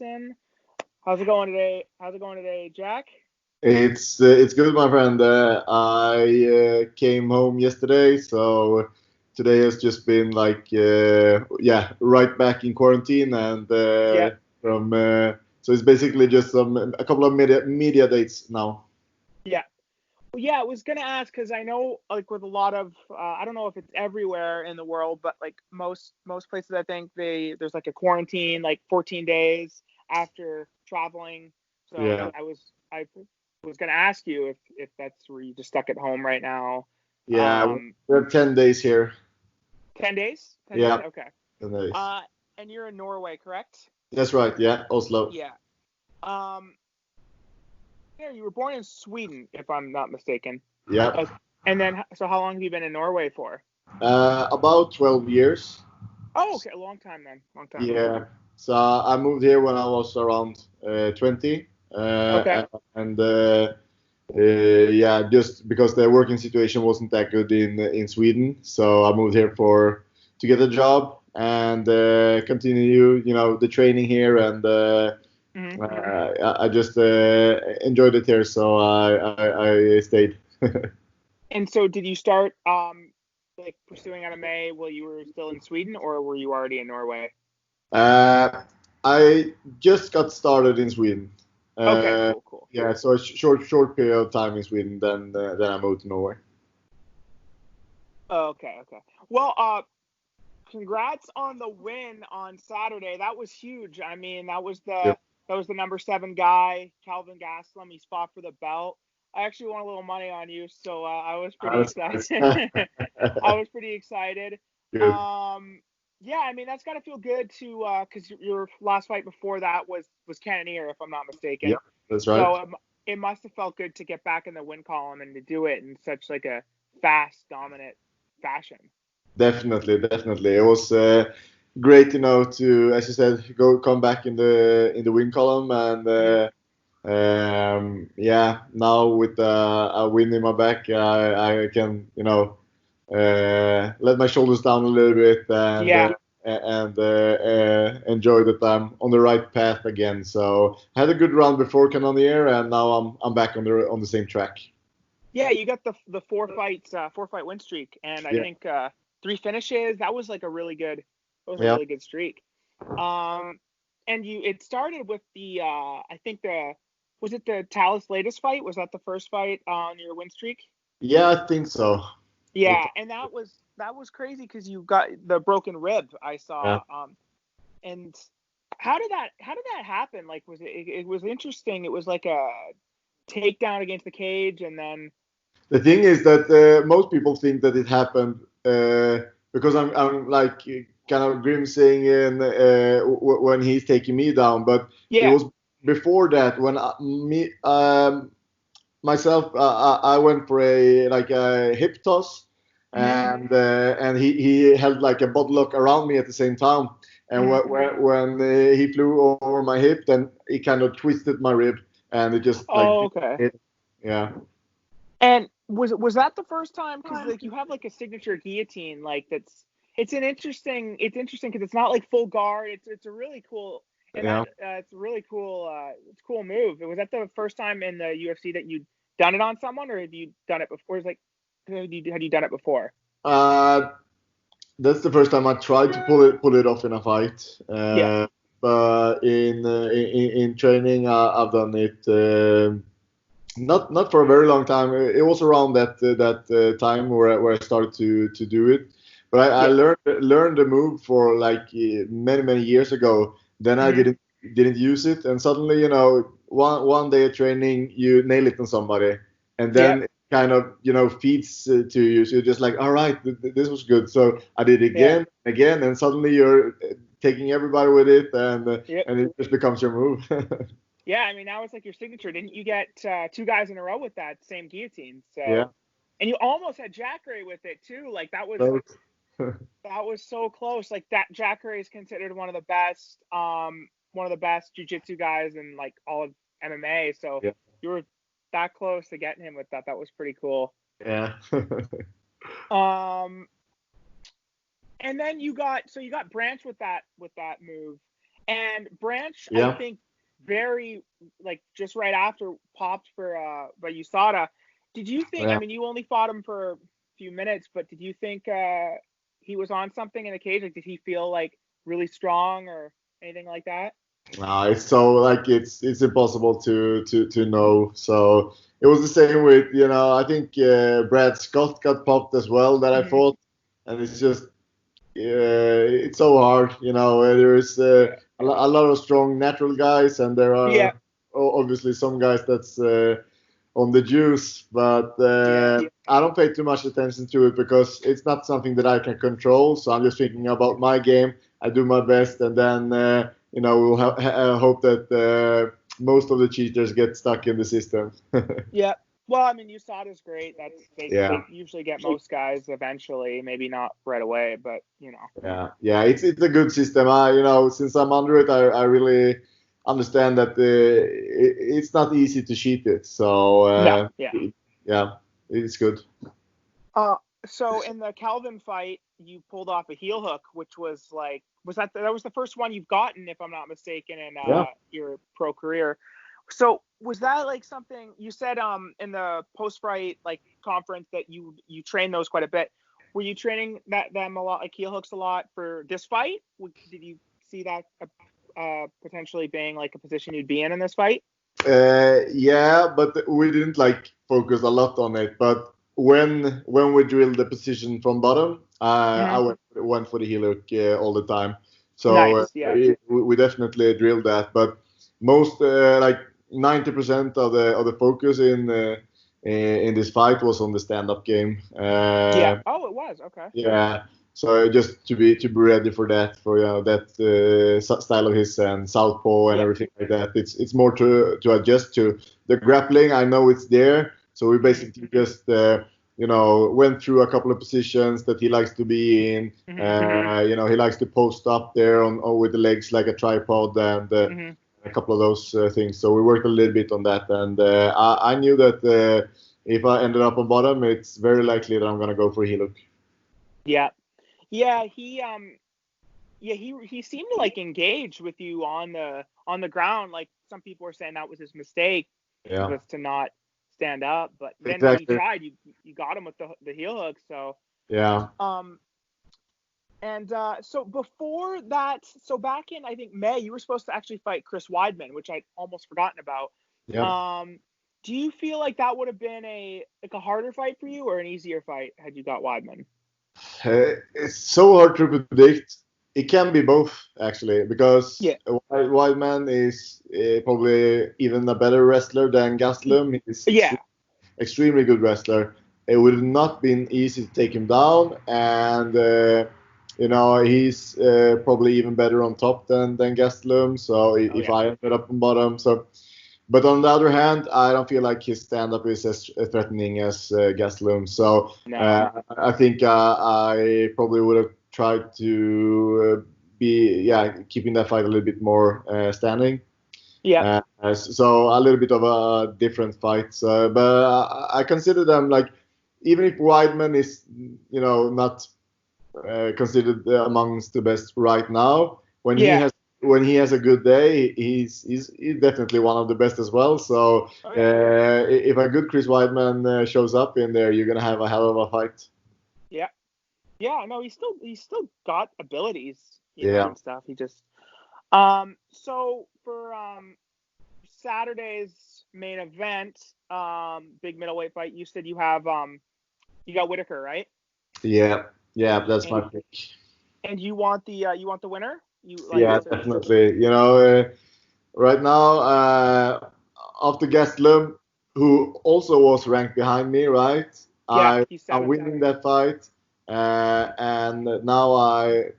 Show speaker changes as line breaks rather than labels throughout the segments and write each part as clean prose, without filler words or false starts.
Hermansson. How's it going today? Jack?
It's good, my friend. I came home yesterday, so today has just been like yeah, right back in quarantine, and
Yeah,
from so it's basically just a couple of media dates now.
yeah. Well, yeah, I was gonna ask because I know, like, with a lot of, I don't know if it's everywhere in the world, but like most places, I think there's like a quarantine, like 14 days after traveling. So
Yeah,
I was gonna ask you if that's where you just stuck at home right now.
yeah,
Um,
we have 10 days here.
10 days? 10 days?
Yeah,
Okay.
10 days.
And you're in Norway, correct?
That's right. Yeah, Oslo.
Yeah. Um, yeah, you were born in Sweden, if I'm not mistaken.
Yeah,
Okay. And then, so how long have you been in Norway for?
about 12 years.
Oh, okay, a long time then. Long time.
Yeah. So I moved here when I was around 20,
Okay.
and yeah, just because the working situation wasn't that good in Sweden, so I moved here for to get a job and continue, the training here, and
Hmm.
I just enjoyed it here, so I stayed.
And so, did you start like pursuing MMA while you were still in Sweden, or were you already in Norway?
Uh, I just got started in Sweden.
Okay,
Uh,
cool, cool.
yeah, so a short period of time in Sweden, then I moved to Norway.
Okay, okay. Well, congrats on the win on Saturday. That was huge. I mean,
Yep.
that was the number 7 guy, Kelvin Gastelum. He fought for the belt. I actually won a little money on you, so I was pretty
That's
excited.
nice.
I was pretty excited.
Good.
Um, yeah, I mean that's got to feel good to because your last fight before that was Cannoneer, if I'm not mistaken.
Yep, that's right.
So it must have felt good to get back in the win column and to do it in such like a fast, dominant fashion.
Definitely, definitely. It was great, to, as you said, come back in the win column, and
Mhm.
yeah, now with a win in my back, I can, let my shoulders down a little bit, and
Yeah,
enjoy that I'm on the right path again. So I had a good run before Cannoneer, and now I'm back on the same track.
yeah, you got the 4 fight win streak, and I
Yeah,
think 3 finishes. That was like a really good, that was a
yeah.
really good streak. Um, and it started with the I think the was it the Talus latest fight? Was that the first fight on your win streak?
Yeah, I think so. It,
Yeah, and that was crazy because you got the broken rib I
yeah.
saw. And how did that happen? Like, it was interesting. It was like a takedown against the cage, and then
The thing is that most people think that it happened because I'm like kind of grimacing when he's taking me down, but it
yeah.
was before that when me myself I went for a like a hip toss,
Hmm.
and he held like a bottle lock around me at the same time, and
Hmm.
when he flew over my hip, then he kind of twisted my rib, and it just like
Oh, okay.
hit. Yeah.
And was that the first time? Because like you have like a signature guillotine, like that's it's interesting because it's not like full guard. It's a really cool and that
Yeah.
it's a really cool it's a cool move. Was that the first time in the UFC that you'd done it on someone, or have you done it before? It's like had you done it before?
Uh, that's the first time I tried to pull it off in a fight.
Yeah.
But in training, I've done it not for a very long time. It was around that time where I started to do it. But I
Yeah.
learned the move for like many years ago. Then I
Hmm.
didn't use it, and suddenly, one day of training, you nail it on somebody, and
Yeah.
then it kind of, feeds to you. So you're just like, all right, this was good. So I did it
Yeah.
again, and suddenly you're taking everybody with it,
Yep.
and it just becomes your move.
Yeah, I mean that was like your signature. Didn't you get 2 guys in a row with that same guillotine?
Yeah.
So, and you almost had Jackery with it too. Like that was
So,
That was so close. Like that, Jackery is considered one of the best jiu-jitsu guys in like all of MMA. So
Yeah.
you were that close to getting him with that. That was pretty cool.
Yeah.
And then you got Branch with that move, and Branch I
Yeah.
think very like just right after popped by USADA. Did you think?
Yeah.
I mean, you only fought him for a few minutes, but did you think he was on something in the cage? Like, did he feel like really strong or anything like that?
No, it's so like it's impossible to know. So it was the same with I think Brad Scott got popped as well that I
Mm-hmm.
fought, and it's just it's so hard. There is a lot of strong natural guys, and there are obviously some guys that's on the juice, but I don't pay too much attention to it because it's not something that I can control. So I'm just thinking about my game. I do my best, and then we'll hope that most of the cheaters get stuck in the system.
Yeah. Well, I mean, USADA's great. They
Yeah.
usually get most guys eventually, maybe not right away, but
Yeah. It's a good system. Since I'm under it, I really understand that it's not easy to cheat it. So
No, yeah.
yeah, it's good.
So in the Kelvin fight, you pulled off a heel hook, which was like, that was the first one you've gotten, if I'm not mistaken, in your pro career. So was that like something you said in the post fight like conference that you train those quite a bit? Were you training them a lot, like heel hooks a lot for this fight? Did you see that potentially being like a position you'd be in this fight?
Yeah, but we didn't like focus a lot on it. But when we drilled the position from bottom, I went for the heel hook all the time. So
Nice, yeah.
we definitely drilled that. But most like 90% of the focus in this fight was on the stand-up game.
Yeah. Oh, it was. Okay.
Yeah. So just to be ready for that, for that style of his and southpaw and everything like that. It's more to adjust to the grappling. I know it's there, so we basically just went through a couple of positions that he likes to be in. He likes to post up there on with the legs like a tripod and a couple of those things. So we worked a little bit on that, and I knew that if I ended up on bottom, it's very likely that I'm gonna go for a heel hook.
Yeah. He seemed to like engage with you on the ground. Like some people were saying that was his mistake, was to not stand up. But then when he tried, you got him with the heel hook. So
yeah.
And so before that, so back in I think May, you were supposed to actually fight Chris Weidman, which I'd almost forgotten about.
Yeah.
Do you feel like that would have been a harder fight for you or an easier fight had you got Weidman?
It's so hard to predict. It can be both actually, because Weidman is probably even a better wrestler than Gastelum. He's extremely good wrestler. It would have not been easy to take him down, and he's probably even better on top than Gastelum. So if I ended up on bottom, but on the other hand, I don't feel like his stand-up is as threatening as Gastelum. So I think I probably would have tried to be keeping that fight a little bit more standing.
Yeah.
So a little bit of a different fight. But I consider them like, even if Weidman is not considered amongst the best right now, when he has a good day, he's definitely one of the best as well. So if a good Chris Weidman shows up in there, you're gonna have a hell of a fight.
Yeah. No, he's still got abilities, and stuff. He just so for Saturday's main event, big middleweight fight, you said you got Whitaker, right?
Yeah, that's my pick.
And you want the winner?
Definitely. Right now, after Gastelum, who also was ranked behind me, right? I'm winning that fight, and now I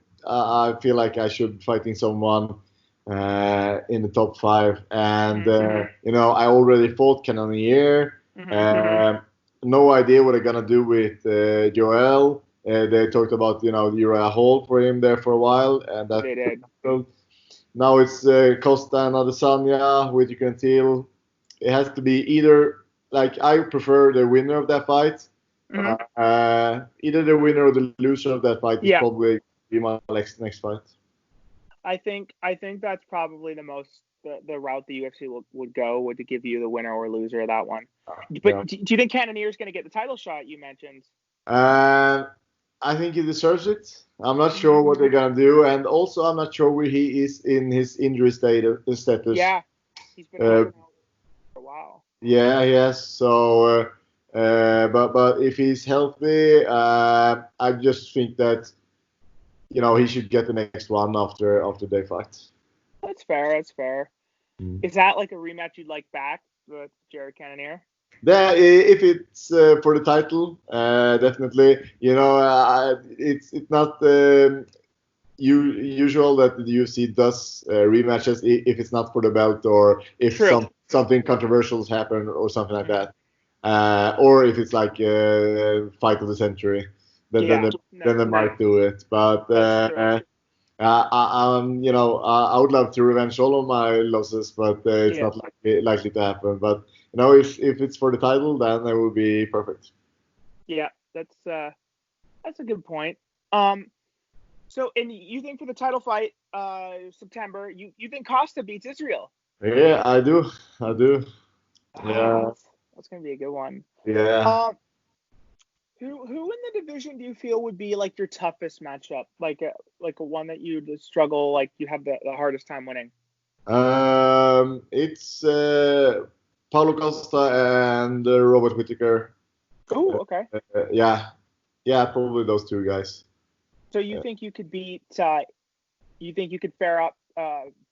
feel like I should be fighting someone in the top 5. And I already fought Cannonier. No idea what I'm gonna do with Joel. They talked about Uriah Hall for him there for a while, and that
they did.
Now it's Costa and Adesanya with Till. It has to be either, like, I prefer the winner of that fight. Either the winner or the loser of that fight is probably be my next fight.
I think that's probably the route the UFC would go, to give you the winner or loser of that one. But do you think Cannonier's going to get the title shot you mentioned?
I think he deserves it. I'm not sure what they're going to do, and also I'm not sure where he is in his injury status.
Yeah, he's been out for a while.
Yeah, yes. So, but if he's healthy, I just think that he should get the next one after they fight.
That's fair. Is that like a rematch you'd like back with Jared Cannonier?
Yeah, if it's for the title, definitely. It's not usual that the UFC does rematches if it's not for the belt, or if something controversial has happened or something like that, or if it's like fight of the century, then they might do it. But I would love to revenge all of my losses, but it's not likely to happen. But if it's for the title, then it would be perfect.
Yeah, that's a good point. So, and you think for the title fight, September, you think Costa beats Israel?
Yeah, I do. Yeah,
that's gonna be a good one.
Yeah.
Who in the division do you feel would be like your toughest matchup? Like a one that you'd struggle, like you have the hardest time winning?
It's Paulo Costa and Robert Whittaker.
Oh, okay.
Yeah, probably those two guys.
So you think you could beat? You think you could fare up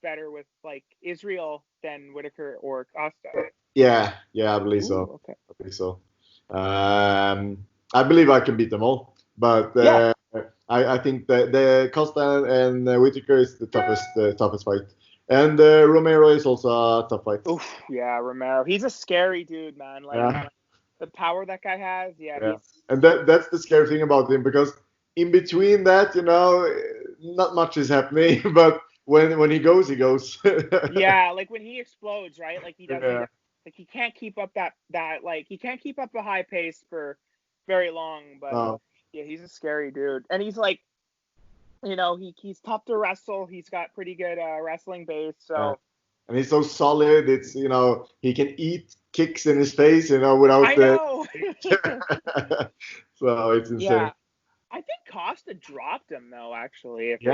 better with like Israel than Whittaker or Costa?
Yeah, I believe so.
Okay.
I believe so. I believe I can beat them all, but I think that the Costa and Whittaker is the toughest fight, and Romero is also a tough fight.
Oof, yeah, Romero. He's a scary dude, man. Like the power that guy has. Yeah.
And that's the scary thing about him, because in between that, not much is happening, but when he goes, he goes.
Yeah, like when he explodes, right? Like he doesn't. Like he can't keep up that like he can't keep up a high pace for very long, but yeah, he's a scary dude, and he's like, he's tough to wrestle. He's got pretty good wrestling base, so.
And he's so solid. It's he can eat kicks in his face, without.
I know.
So it's insane.
Yeah, I think Costa dropped him though. Actually, if
he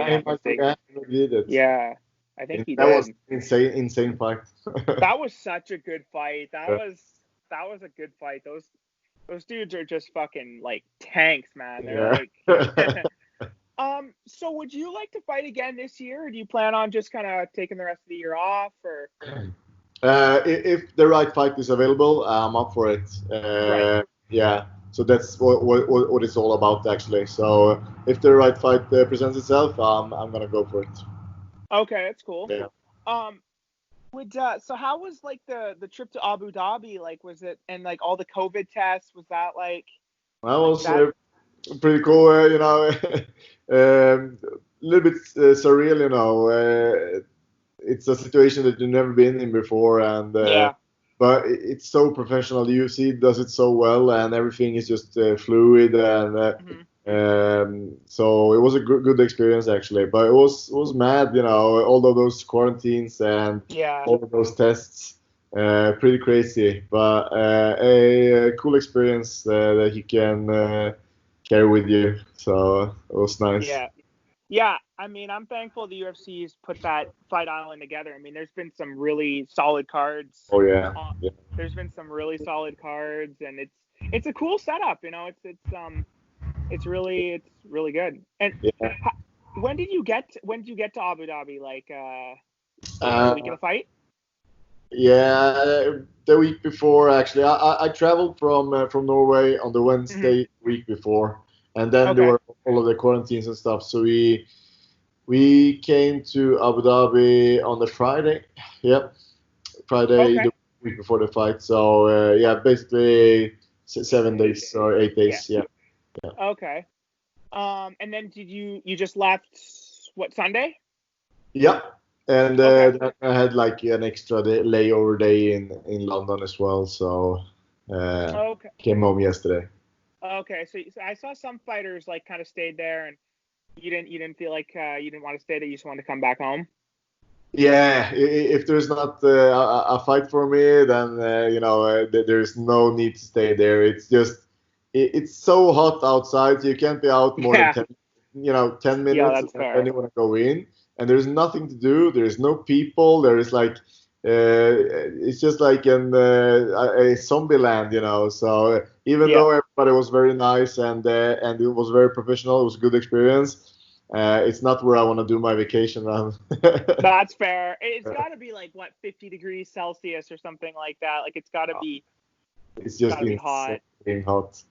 did it.
Yeah, I think he did.
That was insane fight.
That was such a good fight. That was a good fight. Those dudes are just fucking like tanks, man. They're like. So would you like to fight again this year, or do you plan on just kind of taking the rest of the year off, or?
If the right fight is available, I'm up for it.
Right.
Yeah. So that's what it's all about, actually. So if the right fight presents itself, I'm gonna go for it.
Okay, that's cool.
Yeah.
So how was like the trip to Abu Dhabi? Like, was it, and like all the COVID tests? Was that like?
That was pretty cool. A little bit surreal. It's a situation that you've never been in before, and but it's so professional. The UFC does it so well, and everything is just fluid, and so it was a good experience, actually. But it was mad, all of those quarantines and all of those tests, pretty crazy. But a cool experience that you can carry with you. So it was nice.
Yeah. I mean, I'm thankful the UFC's put that Fight Island together. I mean, there's been some really solid cards.
Oh yeah.
There's been some really solid cards, and it's a cool setup. It's really good. And when did you get to Abu Dhabi? Like the week of the fight?
Yeah, the week before, actually. I traveled from Norway on the Wednesday week before, and then there were all of the quarantines and stuff. So we came to Abu Dhabi on the Friday. Yep, Friday the week before the fight. So basically 7 days or 8 days. Yeah.
Okay. And then you just left what, Sunday?
Yeah. And
Okay.
I had like an extra layover day in London as well, so
Okay.
came home yesterday.
Okay, so I saw some fighters like kind of stayed there, and you didn't feel like you didn't want to stay there. You just wanted to come back home.
Yeah, if there's not a fight for me, then there's no need to stay there. It's just it's so hot outside, so you can't be out more than 10
Yeah,
minutes,
that's
and
fair.
then you want to go in, and there's nothing to do. There's no people. There is like it's just like a zombie land, So even though everybody was very nice and it was very professional, it was a good experience. It's not where I want to do my vacation, man.
That's fair. It's got to be like what, 50 degrees Celsius or something like that. Like it's got to be.
It's just
hot.
hot.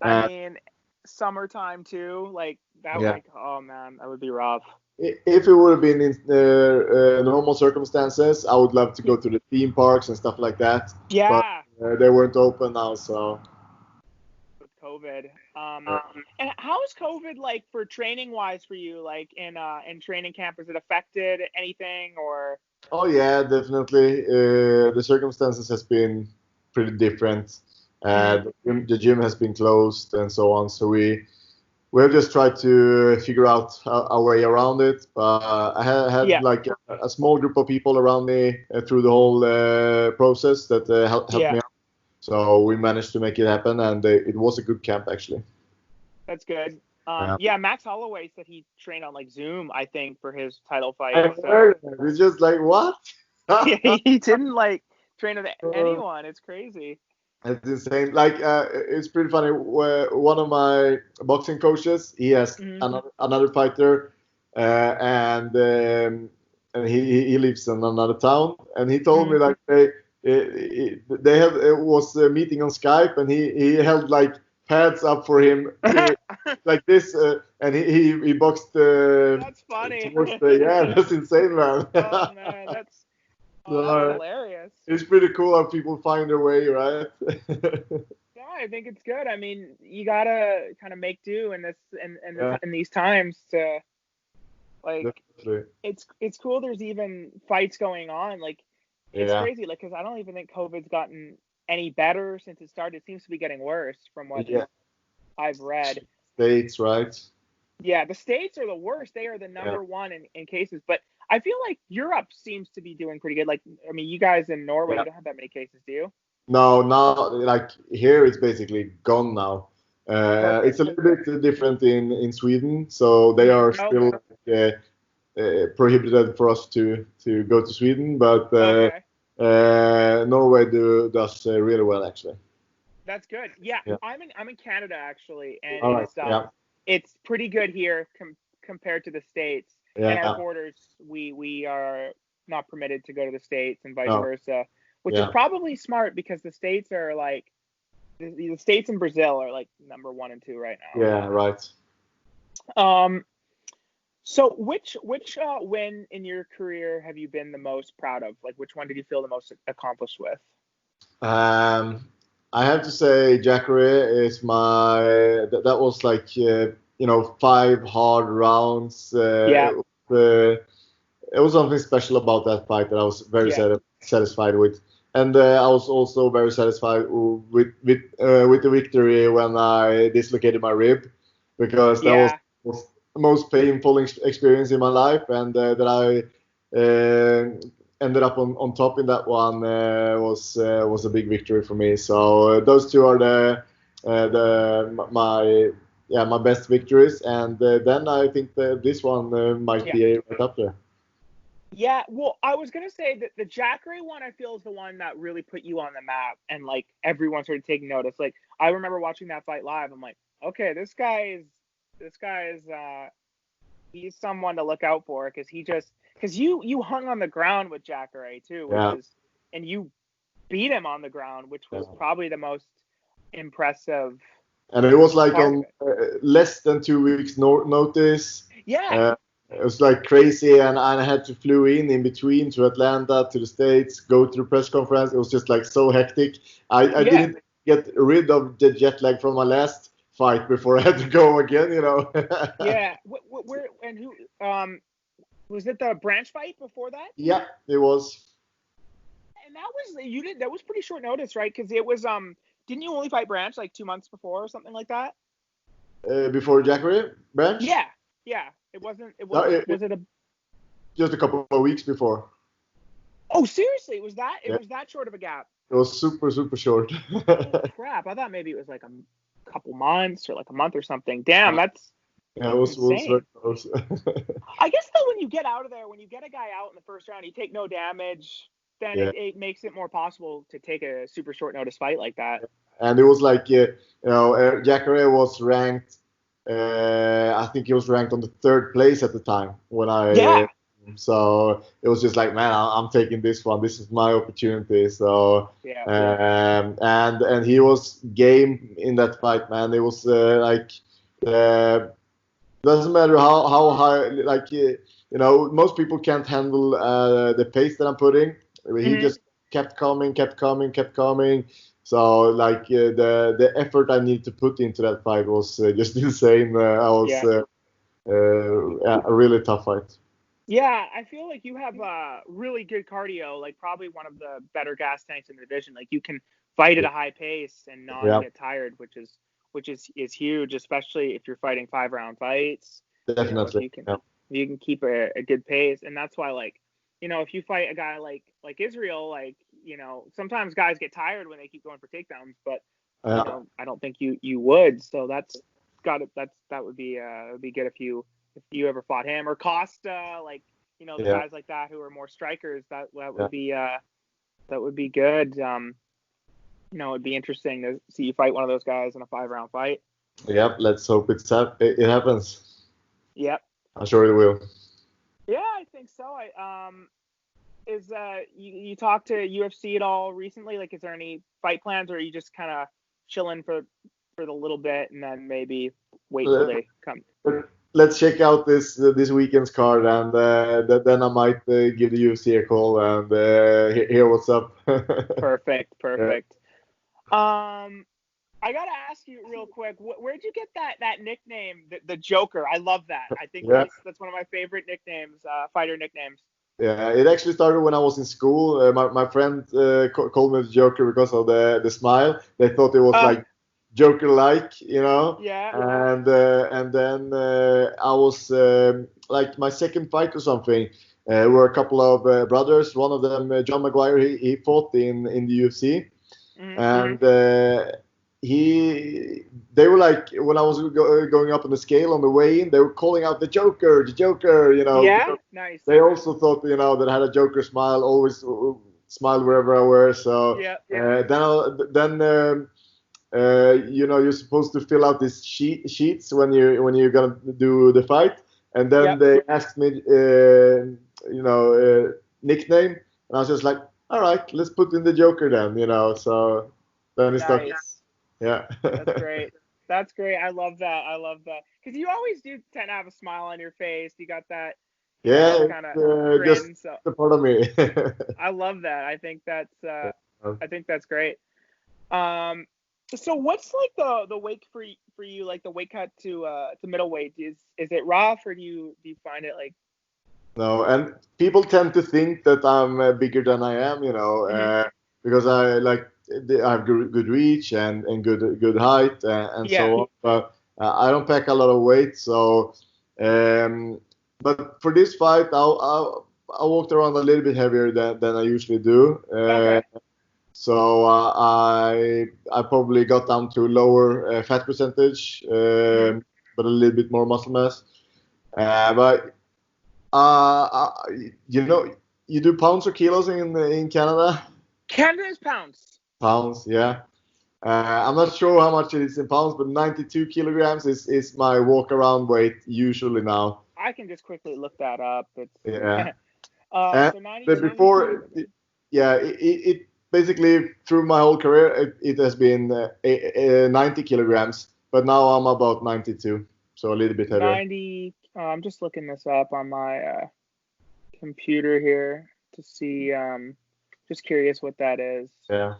I mean, summertime too. Like that.
Yeah.
Like, oh man, that would be rough.
If it would have been in normal circumstances, I would love to go to the theme parks and stuff like that.
Yeah.
But they weren't open now, so.
With COVID. And how is COVID like for training wise for you? Like in training camp, has it affected anything or?
Oh yeah, definitely. The circumstances has been pretty different. The gym has been closed and so on. So we have just tried to figure out our way around it. But I had like a small group of people around me through the whole process that helped me out. So we managed to make it happen, and it was a good camp actually.
That's good. Max Holloway said he trained on like Zoom, I think, for his title fight.
It's just like, what?
He didn't like train with anyone. It's crazy.
It's insane. Like, it's pretty funny. One of my boxing coaches, he has another fighter, and he lives in another town. And he told me like they was a meeting on Skype, and he held like pads up for him like this, and he boxed.
That's funny.
That's insane, man.
Oh man, that's hilarious.
It's pretty cool how people find their way, right?
Yeah, I think it's good. I mean, you gotta kind of make do in these times to like.
Definitely.
It's cool. There's even fights going on. Like it's crazy. Like because I don't even think COVID's gotten any better since it started. It seems to be getting worse from what I've read.
States, right?
Yeah, the States are the worst. They are the number one in cases. But I feel like Europe seems to be doing pretty good. Like, I mean, you guys in Norway, you don't have that many cases, do you?
No, like here it's basically gone now. It's a little bit different in Sweden, so they are still prohibited for us to go to Sweden, but Norway does really well actually.
That's good. Yeah. I'm in Canada actually, and it's pretty good here compared to the States. And our borders, we are not permitted to go to the States and vice versa, which is probably smart because the States are like the States and Brazil are like number 1 and 2 right now.
Yeah, right.
So which win in your career have you been the most proud of? Like which one did you feel the most accomplished with?
I have to say Jackery is that was like 5 hard rounds. It was something special about that fight that I was very satisfied with, and I was also very satisfied with the victory when I dislocated my rib, because that was the most painful experience in my life, and that I ended up on top in that one was a big victory for me. So those two are my best victories, and then I think that this one might be right up there.
Yeah, well, I was gonna say that the Jackery one I feel is the one that really put you on the map, and like everyone started taking notice. Like I remember watching that fight live. I'm like, okay, this guy is he's someone to look out for, because you hung on the ground with Jackery too, and you beat him on the ground, which was probably the most impressive.
And it was like on less than 2 weeks notice.
Yeah.
It was like crazy, and I had to flew in between to Atlanta, to the States, go to the press conference. It was just like so hectic. I didn't get rid of the jet lag from my last fight before I had to go again,
Yeah. Where and who? Was it the Branch fight before that?
Yeah, it was.
And that was pretty short notice, right? Because it was didn't you only fight Branch like 2 months before or something like that?
Before Jackery, Branch?
Yeah. It wasn't. Was it a?
Just a couple of weeks before.
Oh, seriously? It was that short of a gap?
It was super, super short.
Oh, crap! I thought maybe it was like a couple months or like a month or something. Damn, that's
it was very close.
I guess though, when you get out of there, when you get a guy out in the first round, you take no damage, then it makes it more possible to take a super short notice fight like that.
And it was like, Jackery was ranked. I think he was ranked on the 3rd place at the time when I.
Yeah.
So it was just like, man, I'm taking this one. This is my opportunity. So and he was game in that fight, man. It was doesn't matter how high, like most people can't handle the pace that I'm putting. He just kept coming. So like the effort I need to put into that fight was just insane. A really tough fight.
Yeah, I feel like you have really good cardio, like probably one of the better gas tanks in the division. Like you can fight at a high pace and not get tired, which is huge, especially if you're fighting 5-round fights.
Definitely.
You can keep a good pace, and that's why, like, if you fight a guy like Israel, like, sometimes guys get tired when they keep going for takedowns, but I don't think you would. So that would be good if you ever fought him or Costa, like, the guys like that who are more strikers. That would be good. It'd be interesting to see you fight one of those guys in a 5-round fight.
Yep, let's hope it happens.
Yep.
I'm sure it will.
Yeah, I think so. You talked to UFC at all recently? Like, is there any fight plans, or are you just kind of chilling for the little bit and then maybe wait till they come?
Let's check out this weekend's card, and then I might give the UFC a call and hear what's up.
Perfect.
Yeah.
I gotta ask you real quick, where'd you get that nickname, the Joker? I love that. I think that's one of my favorite nicknames, fighter nicknames.
Yeah, it actually started when I was in school. My friend called me the Joker because of the smile. They thought it was like Joker-like,
Yeah.
And then I was like my second fight or something. Were a couple of brothers. One of them, John Maguire, he fought in the UFC, and they were like, when I was going up on the scale on the way in, they were calling out the Joker,
Yeah, nice.
They also thought, that I had a Joker smile, always smile wherever I were. So then you're supposed to fill out these sheets when you're gonna do the fight, and then they asked me, nickname, and I was just like, all right, let's put in the Joker then, So then it stuck. Yeah.
That's great. I love that. Because you always do tend to have a smile on your face. You got that. Kind of grin.
Just a part of me.
I love that. I think that's great. So what's like the weight for you, like the weight cut to middleweight? Is it rough, or do you find it like?
No, and people tend to think that I'm bigger than I am, because I have good reach and good height and so on. But I don't pack a lot of weight, so. But for this fight, I walked around a little bit heavier than I usually do. So I probably got down to lower fat percentage, but a little bit more muscle mass. But you do pounds or kilos in Canada?
Canada is pounds.
Pounds, yeah. I'm not sure how much it is in pounds, but 92 kilograms is my walk around weight usually now.
I can just quickly look that up.
Yeah.
So 92.
Before, it basically through my whole career it has been 90 kilograms, but now I'm about 92, so a little bit heavier.
90. I'm just looking this up on my computer here to see. Just curious what that is.
Yeah.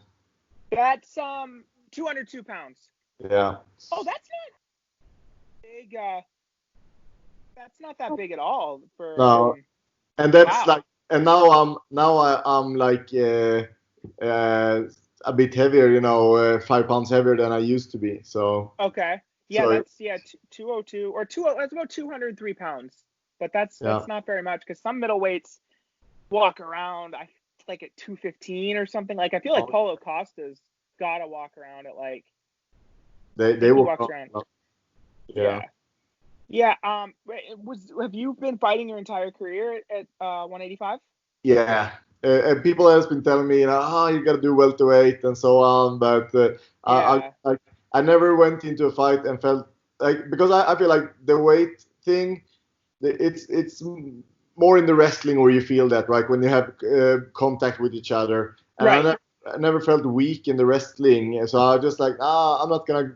That's 202 pounds.
Yeah.
Oh, that's not big. That's not that big at all for.
No, and that's
wow.
like, and I'm like a bit heavier, 5 pounds heavier than I used to be. So.
Okay. Yeah,
So
that's 202 or 20. That's about 203 pounds. But that's not very much because some middleweights walk around like at 215 or something. Like I feel like Paulo Costa's gotta walk around at like.
they
walks
walk
around.
Yeah.
Yeah. Have you been fighting your entire career at 185?
Yeah. And people have been telling me, you got to do welterweight and so on, but I never went into a fight and felt like, because I feel like the weight thing, it's more in the wrestling where you feel that, right, when you have contact with each other. And
right.
I never felt weak in the wrestling, so I was just like, I'm not gonna,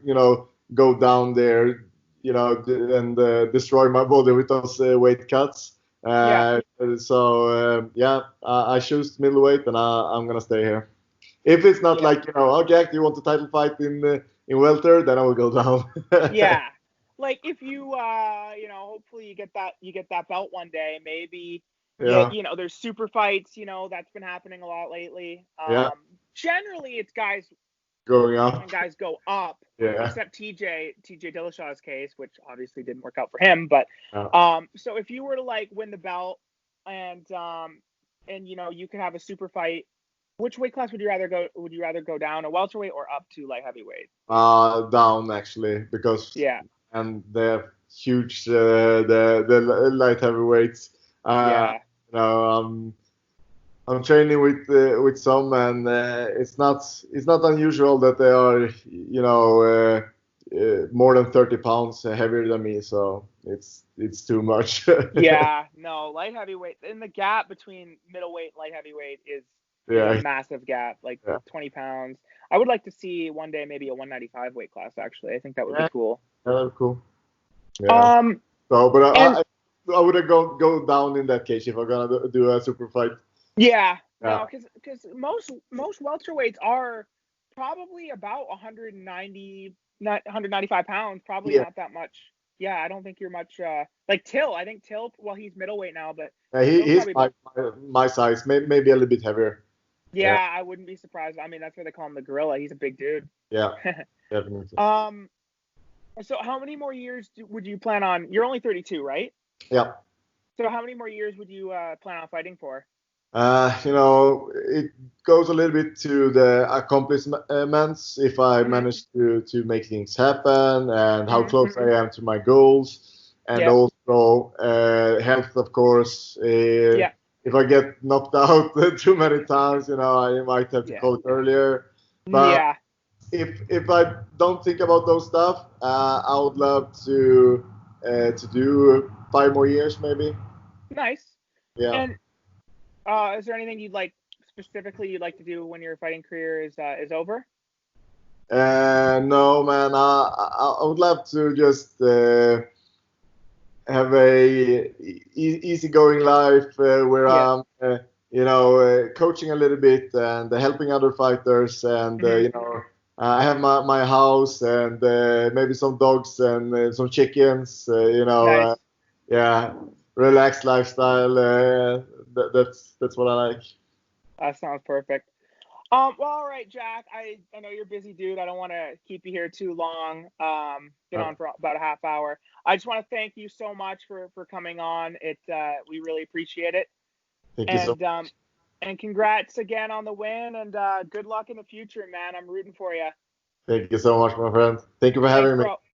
go down there, and destroy my body with those weight cuts. So I choose middleweight, and I'm gonna stay here. If it's not like, Jack, do you want the title fight in welter? Then I will go down.
Yeah, like if you hopefully you get that belt one day. Maybe there's super fights. That's been happening a lot lately. Generally it's guys
going up
and guys go up.
Yeah.
Except TJ Dillashaw's case, which obviously didn't work out for him. But so if you were to like win the belt and you could have a super fight, which weight class would you rather go? Would you rather go down a welterweight or up to light heavyweight?
Down actually, because and they're huge. The light heavyweights. I'm training with some, and it's not unusual that they are more than 30 pounds heavier than me. So it's too much.
No, light heavyweight, and the gap between middleweight and light heavyweight is a massive gap, like 20 pounds. I would like to see one day maybe a 195 weight class. Actually, I think that would be cool.
Yeah, that'd be cool. Yeah. So, but I would go down in that case if I'm gonna do a super fight.
Yeah. No, because most welterweights are probably about 195 pounds. Probably not that much. Yeah, I don't think you're much like Till. I think Till, well, he's middleweight now, but
he's my size, maybe a little bit heavier.
Yeah, I wouldn't be surprised. I mean, that's why they call him the gorilla. He's a big dude.
Yeah, definitely.
So how many more years would you plan on? You're only 32, right?
Yeah.
So how many more years would you plan on fighting for?
It goes a little bit to the accomplishments, if I manage to make things happen, and how close I am to my goals, and also health, of course. If I get knocked out too many times, I might have to call it earlier. But if I don't think about those stuff, I would love to do 5 more years, maybe.
Nice.
Yeah.
And is there anything you'd like to do when your fighting career is over?
No, man. I would love to just have a easygoing life where I'm, coaching a little bit and helping other fighters, and I have my house and maybe some dogs and some chickens.
Nice.
Relaxed lifestyle. That's what I like.
That sounds perfect. Well, all right, Jack. I know you're a busy dude. I don't want to keep you here too long. Been on for about a half hour. I just want to thank you so much for coming on. We really appreciate it.
Thank you so much.
And congrats again on the win, and good luck in the future, man. I'm rooting for you.
Thank you so much, my friend. Thank you for having me.